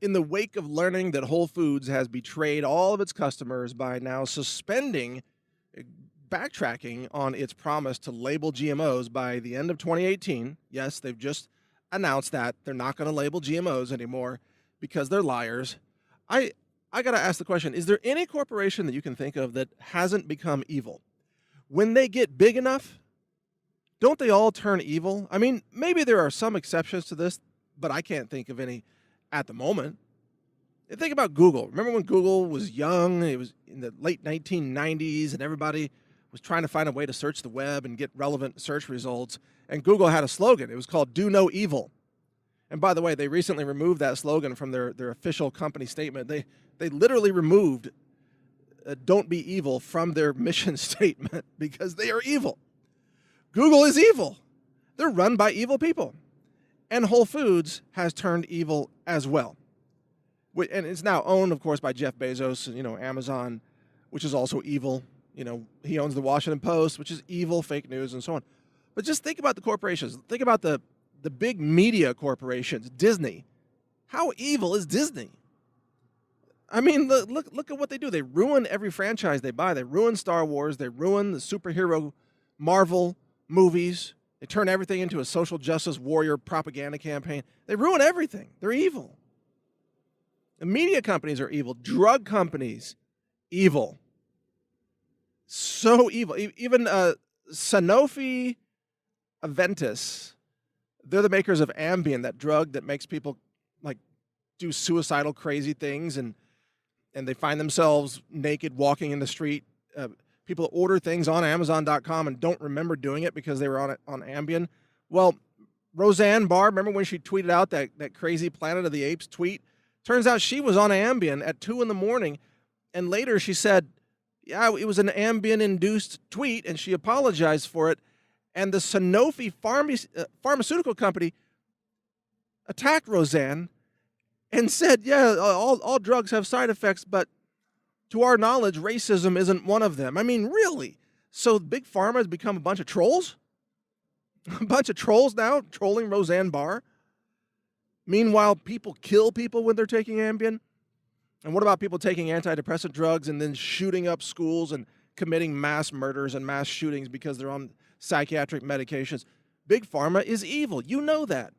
In the wake of learning that Whole Foods has betrayed all of its customers by now suspending uh, backtracking on its promise to label GMOs by the end of 2018. Yes, they've just announced that they're not going to label GMOs anymore because they're liars. I I got to ask the question, is there any corporation that you can think of that hasn't become evil? When they get big enough, don't they all turn evil? I mean, maybe there are some exceptions to this, but I can't think of any at the moment. Think about Google. Remember when Google was young? It was in the late 1990s, and everybody was trying to find a way to search the web and get relevant search results. And Google had a slogan. It was called "Do No Evil." And by the way, they recently removed that slogan from their official company statement. They literally removed "Don't Be Evil" from their mission statement because they are evil. Google is evil. They're run by evil people, and Whole Foods has turned evil as well. And it's now owned, of course, by Jeff Bezos, Amazon, which is also evil. He owns the Washington Post, which is evil, fake news, and so on. But just think about the corporations. Think about the big media corporations, Disney. How evil is Disney? I mean, look at what they do. They ruin every franchise they buy. They ruin Star Wars. They ruin the superhero Marvel movies. They turn everything into a social justice warrior propaganda campaign. They ruin everything. They're evil. The media companies are evil. Drug companies, evil. So evil. Even Sanofi Aventis, they're the makers of Ambien, that drug that makes people like do suicidal, crazy things, and they find themselves naked walking in the street. People order things on Amazon.com and don't remember doing it because they were on Ambien. Well, Roseanne Barr, remember when she tweeted out that crazy Planet of the Apes tweet? Turns out she was on Ambien at 2 in the morning, and later she said, yeah, it was an Ambien-induced tweet, and she apologized for it. And the Sanofi pharmaceutical company attacked Roseanne and said, yeah, all drugs have side effects, but to our knowledge, racism isn't one of them. I mean, really? So Big Pharma has become a bunch of trolls? A bunch of trolls now trolling Roseanne Barr? Meanwhile, people kill people when they're taking Ambien? And what about people taking antidepressant drugs and then shooting up schools and committing mass murders and mass shootings because they're on psychiatric medications? Big Pharma is evil. You know that.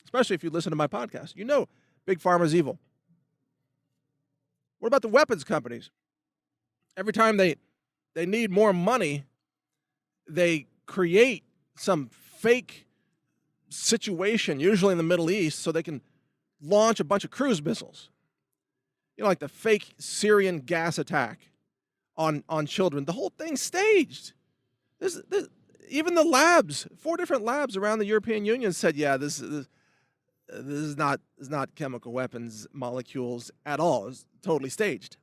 Especially if you listen to my podcast. You know Big Pharma is evil. What about the weapons companies? Every time they need more money, they create some fake situation, usually in the Middle East, so they can launch a bunch of cruise missiles. Like the fake Syrian gas attack on children. The whole thing's staged. This, even the labs, 4 different labs around the European Union said, yeah, this is not chemical weapons molecules at all. It's totally staged.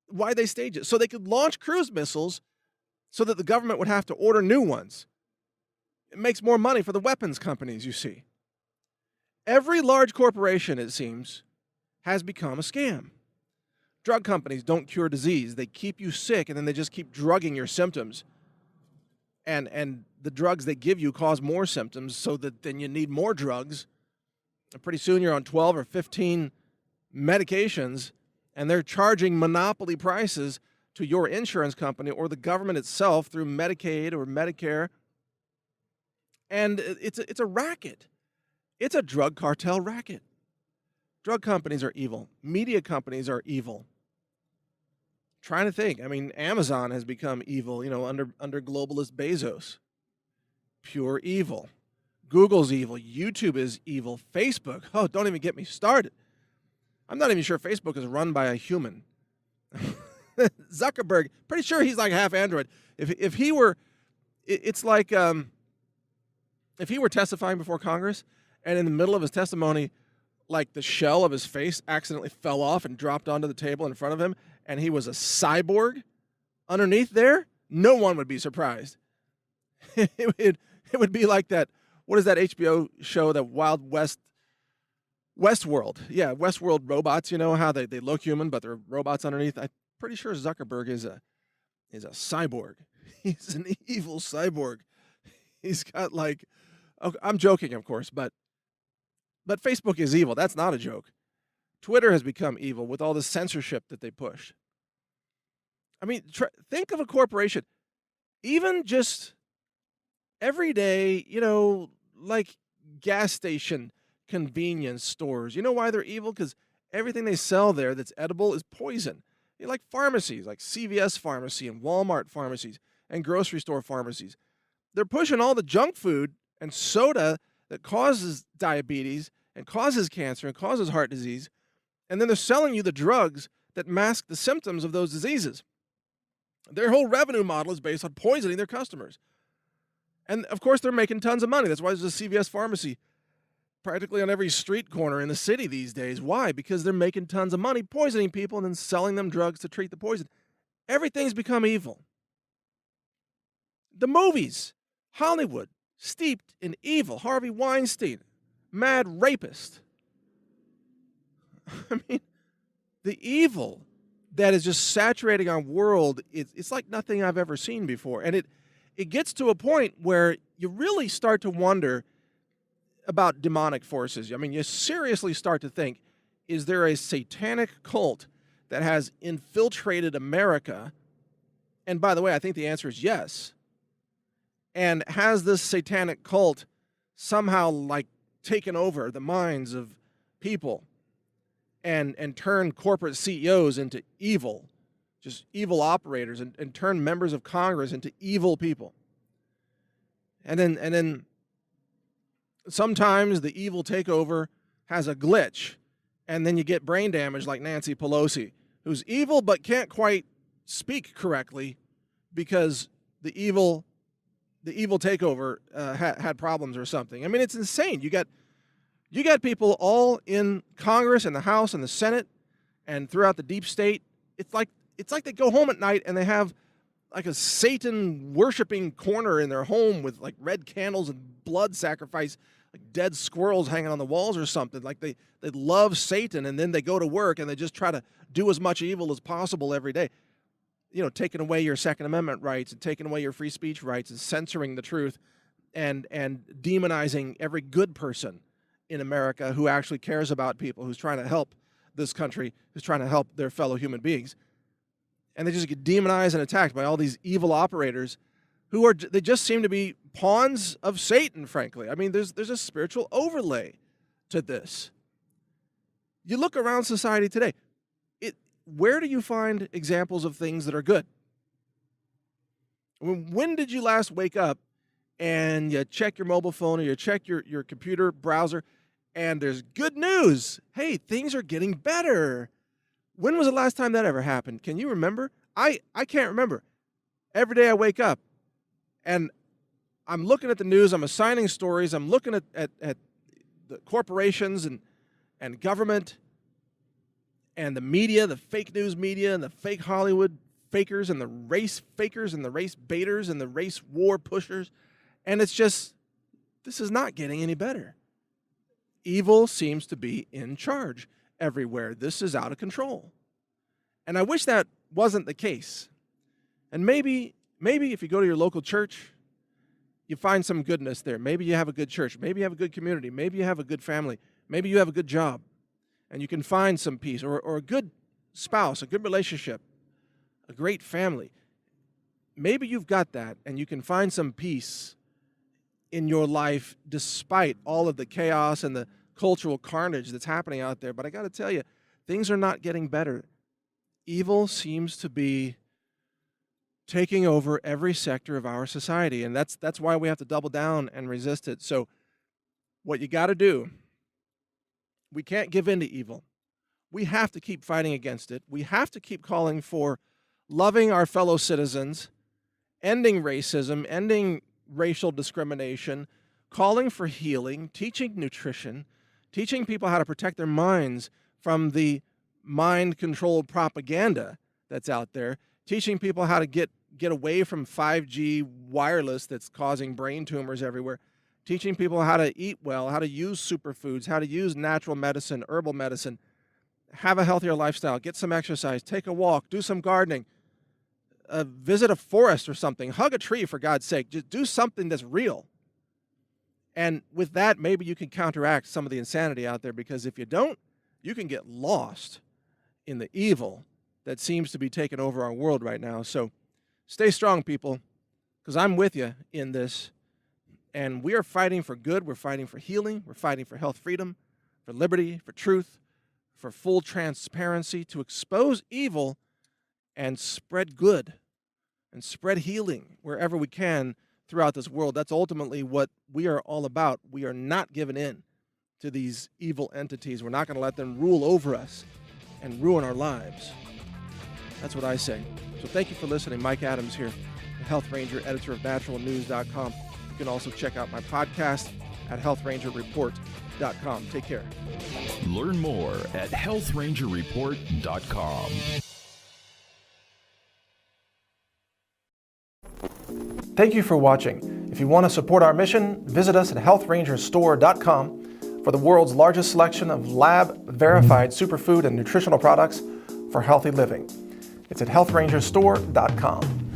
Why they stage it? So they could launch cruise missiles so that the government would have to order new ones. It makes more money for the weapons companies, you see. Every large corporation, it seems, has become a scam. Drug companies don't cure disease. They keep you sick, and then they just keep drugging your symptoms. And the drugs they give you cause more symptoms, so that then you need more drugs. And pretty soon you're on 12 or 15 medications, and they're charging monopoly prices to your insurance company or the government itself through Medicaid or Medicare. And it's a racket. It's a drug cartel racket. Drug companies are evil. Media companies are evil. Trying to think. I mean, Amazon has become evil, under globalist Bezos. Pure evil. Google's evil. YouTube is evil. Facebook, oh, don't even get me started. I'm not even sure Facebook is run by a human. Zuckerberg, pretty sure he's like half Android. If he were, it's like if he were testifying before Congress, and in the middle of his testimony, like the shell of his face accidentally fell off and dropped onto the table in front of him, and he was a cyborg underneath there, no one would be surprised. it would be like that. What is that HBO show, that Wild West, Westworld? Yeah, Westworld robots. You know how they look human, but they're robots underneath. I'm pretty sure Zuckerberg is a cyborg. He's an evil cyborg. He's got like, okay, I'm joking, of course, but But Facebook is evil. That's not a joke. Twitter has become evil with all the censorship that they push. I mean, think of a corporation, even just everyday, like gas station convenience stores. You know why they're evil? Because everything they sell there that's edible is poison. Like pharmacies, like CVS pharmacy and Walmart pharmacies and grocery store pharmacies. They're pushing all the junk food and soda that causes diabetes and causes cancer and causes heart disease. And then they're selling you the drugs that mask the symptoms of those diseases. Their whole revenue model is based on poisoning their customers. And of course, they're making tons of money. That's why there's a CVS pharmacy practically on every street corner in the city these days. Why? Because they're making tons of money poisoning people and then selling them drugs to treat the poison. Everything's become evil. The movies, Hollywood, steeped in evil. Harvey Weinstein, mad rapist. I mean, the evil that is just saturating our world, it's like nothing I've ever seen before. And it gets to a point where you really start to wonder about demonic forces. I mean, you seriously start to think, is there a satanic cult that has infiltrated America? And by the way, I think the answer is yes. And has this satanic cult somehow like taken over the minds of people and turned corporate CEOs into evil, just evil operators, and turned members of Congress into evil people? And then sometimes the evil takeover has a glitch, and then you get brain damage like Nancy Pelosi, who's evil but can't quite speak correctly because the evil takeover had problems or something. I mean, it's insane. You got people all in Congress and the House and the Senate and throughout the deep state. It's like they go home at night and they have like a Satan worshiping corner in their home with like red candles and blood sacrifice, like dead squirrels hanging on the walls or something. Like they love Satan, and then they go to work and they just try to do as much evil as possible every day. Taking away your Second Amendment rights and taking away your free speech rights and censoring the truth and demonizing every good person in America who actually cares about people, who's trying to help this country, who's trying to help their fellow human beings. And they just get demonized and attacked by all these evil operators they just seem to be pawns of Satan, frankly. I mean, there's a spiritual overlay to this. You look around society today, where do you find examples of things that are good? When did you last wake up and you check your mobile phone or you check your computer browser and there's good news? Hey, things are getting better. When was the last time that ever happened? Can you remember? I can't remember. Every day I wake up and I'm looking at the news, I'm assigning stories, I'm looking at the corporations and government and the media, the fake news media and the fake Hollywood fakers and the race fakers and the race baiters and the race war pushers. And it's just, this is not getting any better. Evil seems to be in charge everywhere. This is out of control. And I wish that wasn't the case. And maybe if you go to your local church, you find some goodness there. Maybe you have a good church. Maybe you have a good community. Maybe you have a good family. Maybe you have a good job. And you can find some peace, or a good spouse, a good relationship, a great family. Maybe you've got that, and you can find some peace in your life despite all of the chaos and the cultural carnage that's happening out there. But I got to tell you, things are not getting better. Evil seems to be taking over every sector of our society, and that's why we have to double down and resist it. So what you got to do, we can't give in to evil. We have to keep fighting against it. We have to keep calling for loving our fellow citizens, ending racism, ending racial discrimination, calling for healing, teaching nutrition, teaching people how to protect their minds from the mind-controlled propaganda that's out there, teaching people how to get away from 5G wireless that's causing brain tumors everywhere, teaching people how to eat well, how to use superfoods, how to use natural medicine, herbal medicine, have a healthier lifestyle, get some exercise, take a walk, do some gardening, visit a forest or something, hug a tree for God's sake, just do something that's real. And with that, maybe you can counteract some of the insanity out there, because if you don't, you can get lost in the evil that seems to be taking over our world right now. So stay strong, people, because I'm with you in this. And we are fighting for good. We're fighting for healing. We're fighting for health freedom, for liberty, for truth, for full transparency, to expose evil and spread good and spread healing wherever we can throughout this world. That's ultimately what we are all about. We are not giving in to these evil entities. We're not going to let them rule over us and ruin our lives. That's what I say. So thank you for listening. Mike Adams here, the Health Ranger, editor of naturalnews.com. You can also check out my podcast at healthrangerreport.com. Take care. Learn more at healthrangerreport.com. Thank you for watching. If you want to support our mission, visit us at healthrangerstore.com for the world's largest selection of lab-verified superfood and nutritional products for healthy living. It's at healthrangerstore.com.